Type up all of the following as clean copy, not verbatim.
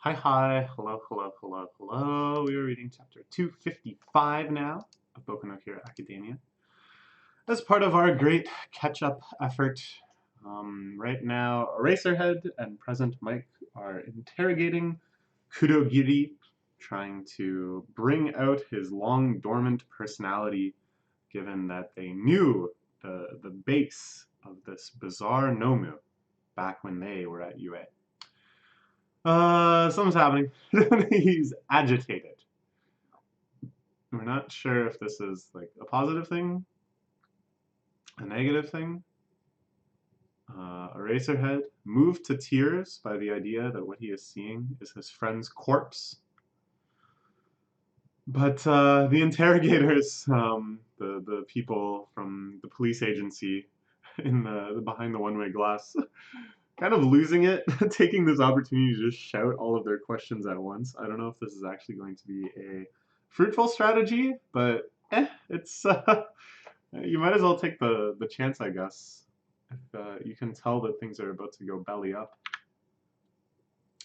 Hi, hello, hello, hello, hello. We are reading chapter 255 now of Boku no Hero Academia. As part of our great catch-up effort, right now Eraserhead and Present Mike are interrogating Kurogiri, trying to bring out his long dormant personality, given that they knew the base of this bizarre Nomu back when they were at UA. Something's happening. He's agitated. We're not sure if this is like a positive thing, a negative thing. Eraserhead moved to tears by the idea that what he is seeing is his friend's corpse. But the interrogators, the people from the police agency in the behind the one-way glass, kind of losing it, taking this opportunity to just shout all of their questions at once. I don't know if this is actually going to be a fruitful strategy, but it's you might as well take the chance, I guess. If you can tell that things are about to go belly up.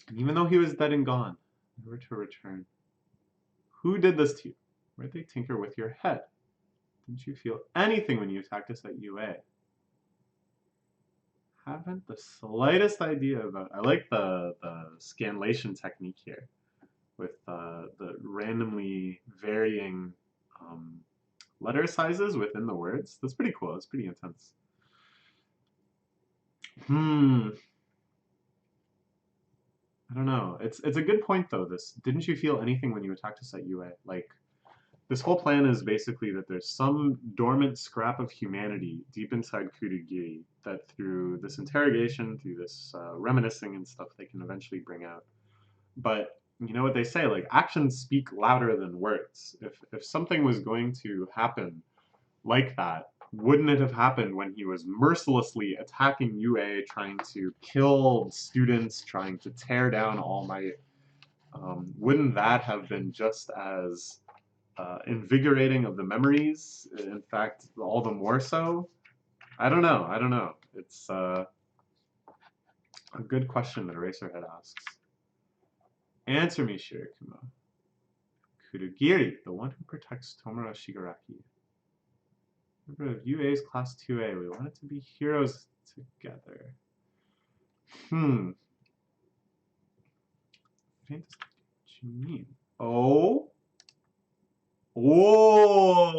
And even though he was dead and gone, never to return. Who did this to you? Where'd they tinker with your head? Didn't you feel anything when you attacked us at UA? Haven't the slightest idea about. I like the scanlation technique here, with the randomly varying letter sizes within the words. That's pretty cool. That's pretty intense. I don't know. It's a good point though. This didn't you feel anything when you attacked us at UA? Like this whole plan is basically that there's some dormant scrap of humanity deep inside Kurogiri that through this interrogation, through this reminiscing and stuff, they can eventually bring out. But you know what they say, like actions speak louder than words. If something was going to happen like that, wouldn't it have happened when he was mercilessly attacking UA, trying to kill students, trying to tear down All Might? Wouldn't that have been just as invigorating of the memories? In fact, all the more so? I don't know. I don't know. It's a good question that Eraserhead asks. Answer me, Shirikumo. Kurogiri, the one who protects Tomura Shigaraki. Member of UA's Class 2A. We wanted to be heroes together. What do you mean? Oh? Whoa!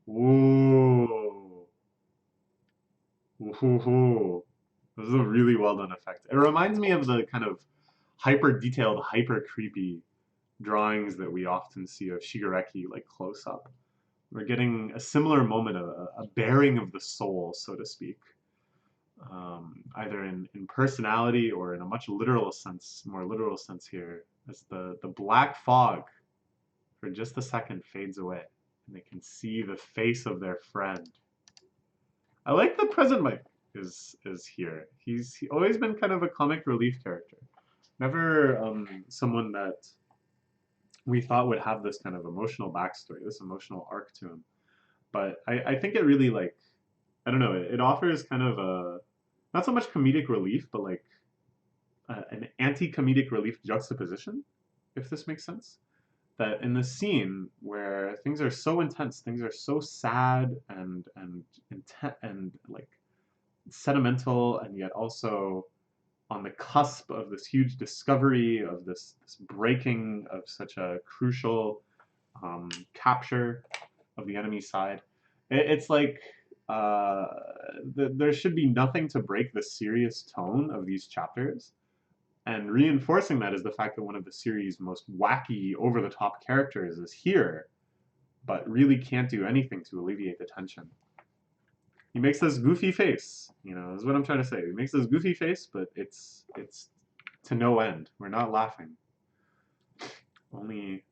Whoa! Woohoo! This is a really well done effect. It reminds me of the kind of hyper detailed, hyper creepy drawings that we often see of Shigaraki like close up. We're getting a similar moment, a bearing of the soul, so to speak, either in personality or in a much literal sense, more literal sense here, as the black fog for just a second fades away and they can see the face of their friend. I like that Present Mike is here. He's always been kind of a comic relief character. Never someone that we thought would have this kind of emotional backstory, this emotional arc to him. But I think it really like, I don't know, it offers kind of a, not so much comedic relief, but like an anti-comedic relief juxtaposition, if this makes sense. That in this scene where things are so intense, things are so sad and intent and like sentimental, and yet also on the cusp of this huge discovery of this breaking of such a crucial capture of the enemy side. It's like there should be nothing to break the serious tone of these chapters. And reinforcing that is the fact that one of the series' most wacky, over-the-top characters is here, but really can't do anything to alleviate the tension. He makes this goofy face, you know, is what I'm trying to say. He makes this goofy face, but it's to no end. We're not laughing. Only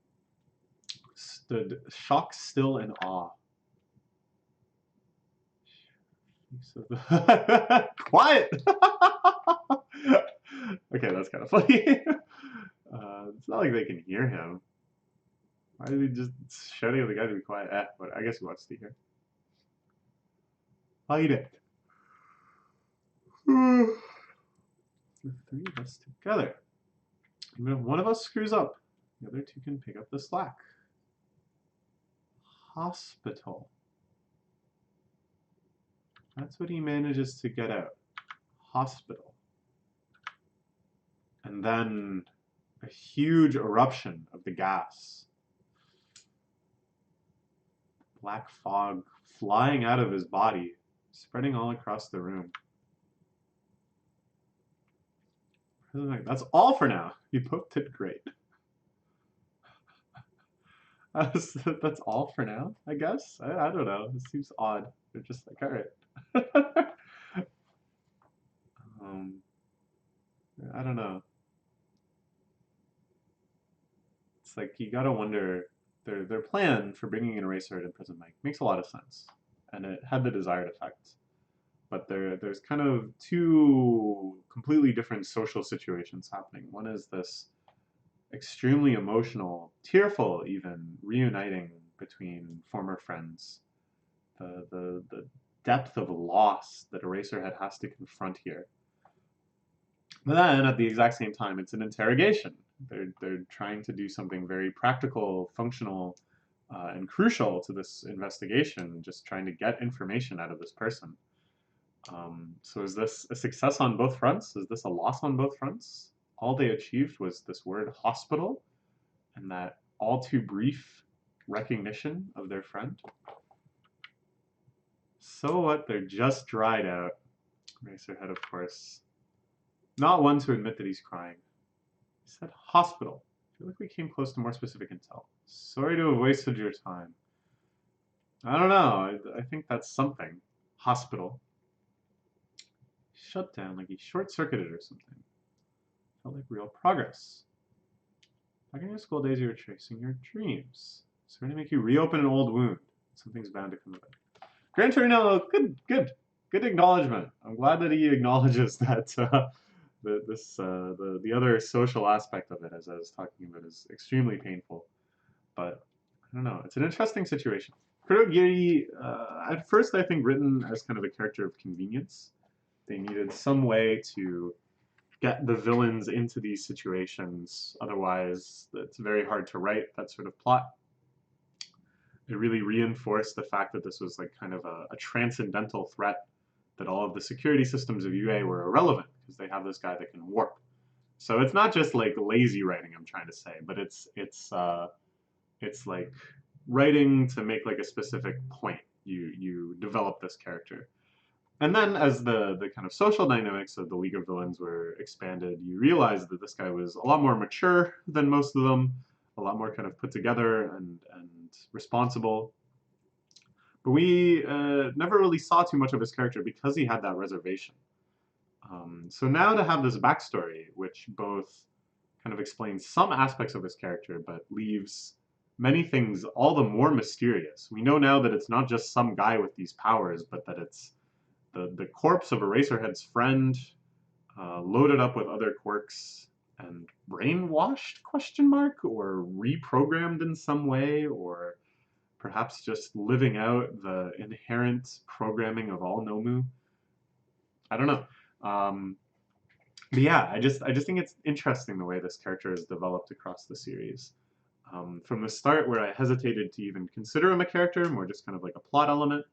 stood shocked still in awe. Quiet! Okay, that's kind of funny. It's not like they can hear him. Why is he just shouting at the guy to be quiet? But I guess he wants to hear. Hide it. The three of us together. And if one of us screws up, the other two can pick up the slack. Hospital. That's what he manages to get out. Hospital. And then a huge eruption of the gas. Black fog flying out of his body, spreading all across the room. That's all for now. You both did great. That's all for now, I guess. I don't know. It seems odd. They're just like, all right. um, I don't know. It's like you gotta wonder. Their plan for bringing in Eraserhead and Prison Mike makes a lot of sense, and it had the desired effect. But there's kind of two completely different social situations happening. One is this extremely emotional, tearful even, reuniting between former friends. The depth of loss that Eraserhead has to confront here. But then at the exact same time, it's an interrogation. They're trying to do something very practical, functional, and crucial to this investigation, just trying to get information out of this person. So is this a success on both fronts? Is this a loss on both fronts? All they achieved was this word hospital and that all too brief recognition of their friend. So what? They're just dried out. Racerhead, of course, not one to admit that he's crying. He said hospital. I feel like we came close to more specific intel. Sorry to have wasted your time. I don't know. I think that's something. Hospital. Shut down like he short-circuited or something. Felt like real progress. Back in your school days, you were chasing your dreams. Sorry to make you reopen an old wound. Something's bound to come of it. Gran Torino, good acknowledgement. I'm glad that he acknowledges that the other social aspect of it, as I was talking about, is extremely painful. But I don't know. It's an interesting situation. Kurogiri, at first, I think written as kind of a character of convenience. They needed some way to get the villains into these situations. Otherwise, it's very hard to write that sort of plot. It really reinforced the fact that this was like kind of a transcendental threat, that all of the security systems of UA were irrelevant because they have this guy that can warp. So it's not just like lazy writing, I'm trying to say, but it's like writing to make like a specific point. You develop this character. And then as the kind of social dynamics of the League of Villains were expanded, you realize that this guy was a lot more mature than most of them, a lot more kind of put together and responsible. But we never really saw too much of his character because he had that reservation. So now to have this backstory, which both kind of explains some aspects of his character, but leaves many things all the more mysterious. We know now that it's not just some guy with these powers, but that it's the corpse of Eraserhead's friend, loaded up with other quirks and brainwashed, question mark, or reprogrammed in some way, or perhaps just living out the inherent programming of all Nomu. I don't know. But yeah, I just think it's interesting the way this character is developed across the series. From the start, where I hesitated to even consider him a character, more just kind of like a plot element,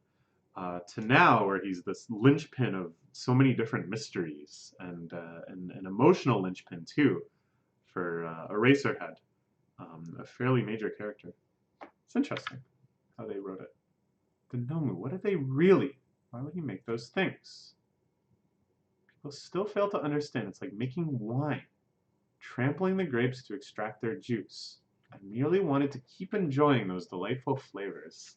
to now where he's this linchpin of so many different mysteries and an emotional linchpin too for Eraserhead, a fairly major character. It's interesting how they wrote it. The Nomu, what did they really? Why would he make those things? People still fail to understand. It's like making wine, trampling the grapes to extract their juice. I merely wanted to keep enjoying those delightful flavors.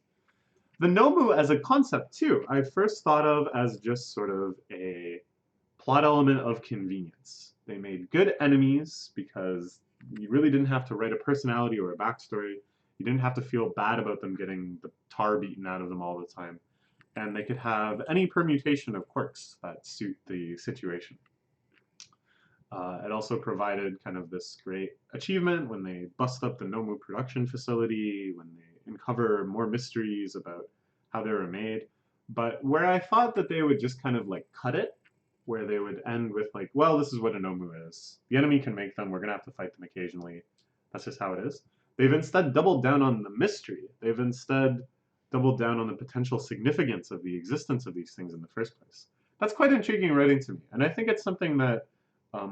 The Nomu as a concept too, I first thought of as just sort of a plot element of convenience. They made good enemies because you really didn't have to write a personality or a backstory. You didn't have to feel bad about them getting the tar beaten out of them all the time. And they could have any permutation of quirks that suit the situation. It also provided kind of this great achievement when they bust up the Nomu production facility, when they uncover more mysteries about how they were made. But where I thought that they would just kind of like cut it where they would end with like, well, this is what an Omu is. The enemy can make them. We're gonna have to fight them occasionally. That's just how it is. They've instead doubled down on the mystery. They've instead doubled down on the potential significance of the existence of these things in the first place. That's quite intriguing writing to me, and I think it's something that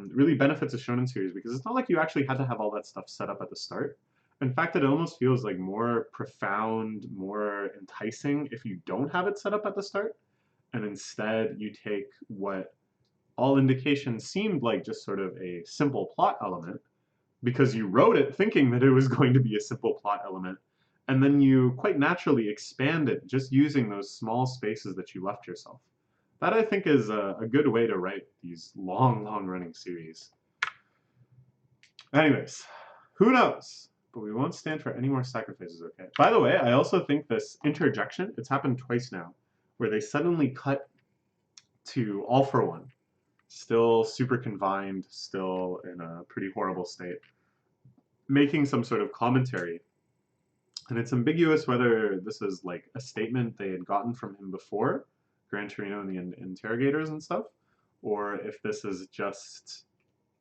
really benefits a shonen series because it's not like you actually had to have all that stuff set up at the start. In fact, it almost feels like more profound, more enticing if you don't have it set up at the start, and instead you take what all indications seemed like just sort of a simple plot element because you wrote it thinking that it was going to be a simple plot element, and then you quite naturally expand it just using those small spaces that you left yourself. That I think is a good way to write these long, long running series. Anyways, who knows? But we won't stand for any more sacrifices, okay? By the way, I also think this interjection, it's happened twice now, where they suddenly cut to All for One, still super confined, still in a pretty horrible state, making some sort of commentary. And it's ambiguous whether this is like a statement they had gotten from him before, Gran Torino and the interrogators and stuff, or if this is just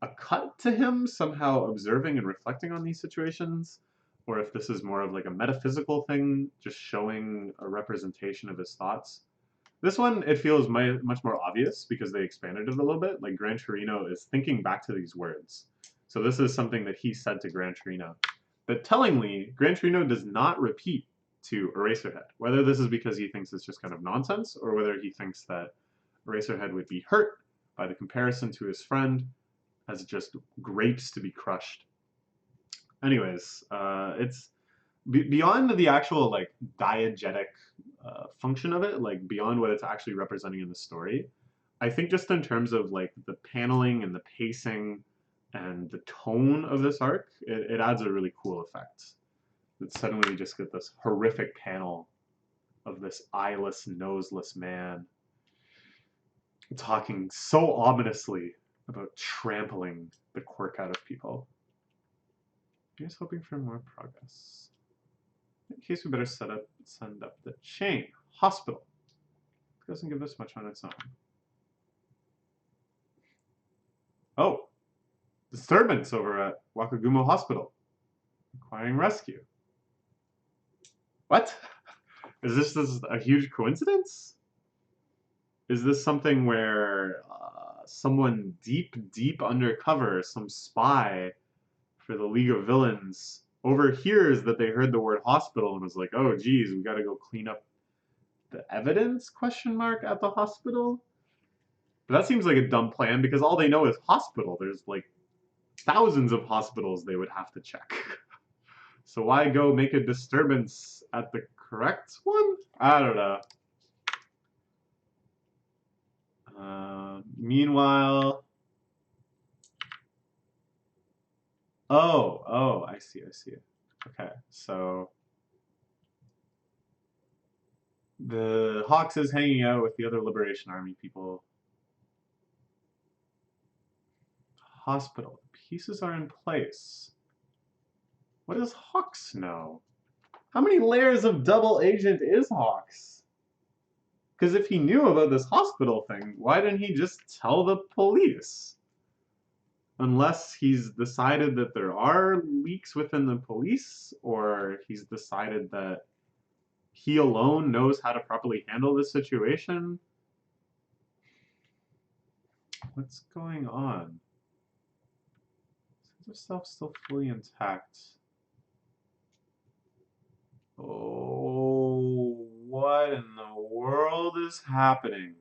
a cut to him somehow observing and reflecting on these situations, or if this is more of like a metaphysical thing, just showing a representation of his thoughts. This one, it feels much more obvious because they expanded it a little bit. Like Gran Torino is thinking back to these words. So this is something that he said to Gran Torino. But tellingly, Gran Torino does not repeat to Eraserhead. Whether this is because he thinks it's just kind of nonsense, or whether he thinks that Eraserhead would be hurt by the comparison to his friend as just grapes to be crushed. Anyways, it's beyond the actual like diegetic function of it, like beyond what it's actually representing in the story. I think just in terms of like the paneling and the pacing and the tone of this arc, it adds a really cool effect. That suddenly you just get this horrific panel of this eyeless, noseless man talking so ominously about trampling the quirk out of people. I'm just hoping for more progress. In case we better send up the chain. Hospital. It doesn't give us much on its own. Oh, disturbance over at Wakagumo Hospital. Requiring rescue. What? Is this a huge coincidence? Is this something where someone deep undercover, some spy for the League of Villains, overhears that they heard the word hospital and was like, oh geez, we gotta go clean up the evidence, question mark, at the hospital? But that seems like a dumb plan because all they know is hospital. There's like thousands of hospitals they would have to check. So why go make a disturbance at the correct one? I don't know. Meanwhile, oh, I see. Okay, so the Hawks is hanging out with the other Liberation Army people. Hospital. The pieces are in place. What does Hawks know? How many layers of double agent is Hawks? Because if he knew about this hospital thing, why didn't he just tell the police? Unless he's decided that there are leaks within the police, or he's decided that he alone knows how to properly handle this situation. What's going on? Sense of self still fully intact. Oh, what in the world is happening?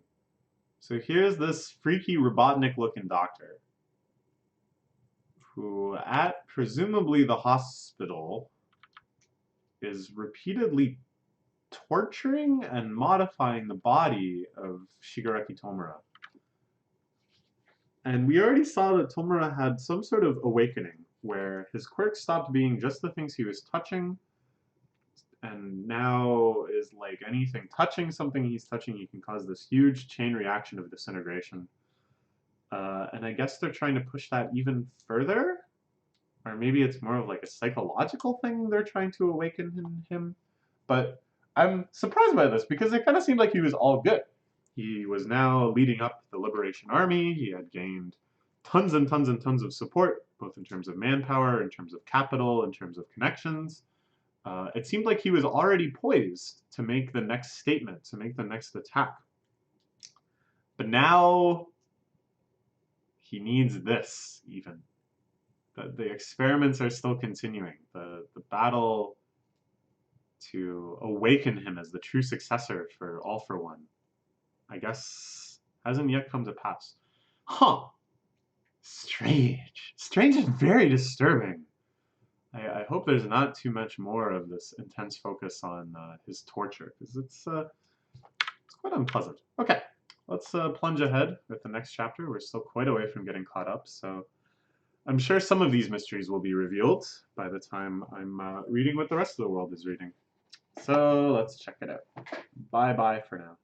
So here's this freaky Robotnik looking doctor who, at presumably the hospital, is repeatedly torturing and modifying the body of Shigaraki Tomura. And we already saw that Tomura had some sort of awakening where his quirk stopped being just the things he was touching and now is like anything touching something he's touching, he can cause this huge chain reaction of disintegration. And I guess they're trying to push that even further? Or maybe it's more of like a psychological thing they're trying to awaken in him. But I'm surprised by this because it kind of seemed like he was all good. He was now leading up the Liberation Army. He had gained tons and tons and tons of support, both in terms of manpower, in terms of capital, in terms of connections. It seemed like he was already poised to make the next statement, to make the next attack. But now he needs this, even. The experiments are still continuing. The battle to awaken him as the true successor for All for One, I guess, hasn't yet come to pass. Huh. Strange. Strange and very disturbing. I hope there's not too much more of this intense focus on his torture, because it's quite unpleasant. Okay, let's plunge ahead with the next chapter. We're still quite away from getting caught up, so I'm sure some of these mysteries will be revealed by the time I'm reading what the rest of the world is reading. So let's check it out. Bye-bye for now.